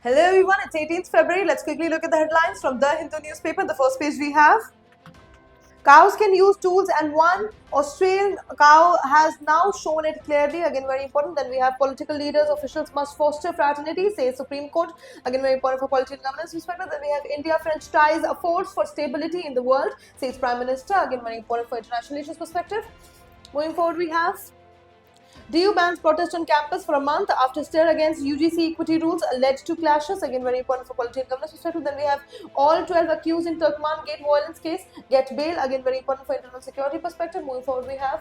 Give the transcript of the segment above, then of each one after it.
Hello everyone, it's 18th February. Let's quickly look at the headlines from the Hindu newspaper. The first page we have: cows can use tools, and one Australian cow has now shown it clearly. Again, very important. Then we have political leaders, officials must foster fraternity, says Supreme Court. Again, very important for political governance perspective. Then we have India-French ties, a force for stability in the world, says Prime Minister. Again, very important for international relations perspective. Moving forward, we have DU bans protest on campus for a month after stir against UGC equity rules led to clashes. Again, very important for political governance perspective. Then we have all 12 accused in Turkmen Gate violence case get bail. Again, very important for internal security perspective. Moving forward, we have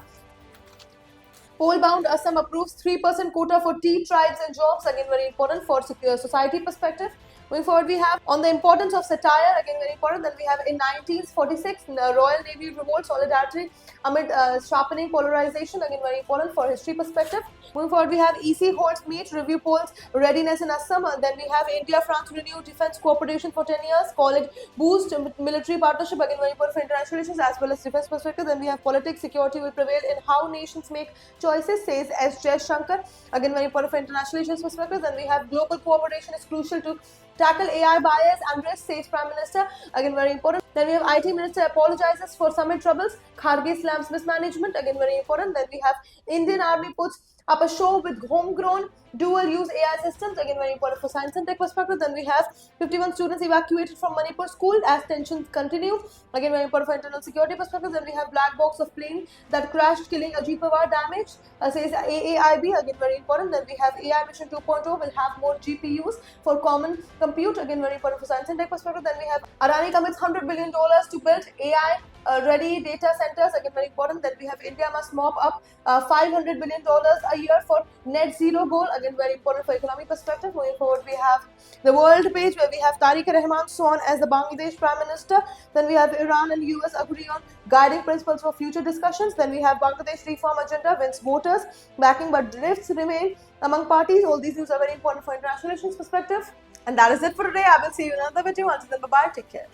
poll-bound Assam approves 3% quota for tea tribes and jobs. Again, very important for secure society perspective. Moving forward, we have on the importance of satire. Again, very important. Then we have in 1946, the Royal Navy revolt solidarity amid sharpening polarization. Again, very important for history perspective. Moving forward, we have EC holds meet review polls readiness in Assam. Then we have India-France renew defense cooperation for 10 years. Call it boost military partnership. Again, very important for international relations as well as defense perspective. Then we have politics security will prevail in how nations make choices, says S. Shankar. Again, very important for international relations perspective. Then we have global cooperation is crucial to tackle AI bias and risk, says Prime Minister. Again, very important. Then we have IT Minister apologizes for summit troubles. Kharge slams mismanagement. Again, very important. Then we have Indian Army puts up a show with homegrown dual-use AI systems. Again, very important for science and tech perspective. Then we have 51 students evacuated from Manipur school as tensions continue. Again, very important for internal security perspective. Then we have black box of plane that crashed, killing Ajit Pawar, damage, says AAIB. Again, very important. Then we have AI Mission 2.0 will have more GPUs for common compute. Again, very important for science and tech perspective. Then we have Adani commits $100 billion to build AI ready data centers. Again, very important. Then we have India must mop up $500 billion a year for net zero goal. Again, very important for economic perspective. Moving forward, we have the world page where we have Tariq Rahman sworn as the Bangladesh Prime Minister. Then we have Iran and US agree on guiding principles for future discussions. Then we have Bangladesh reform agenda wins voters backing, but drifts remain among parties. All these news are very important for international relations perspective. And that is it for today. I will see you in another video. Until then, bye-bye. Take care.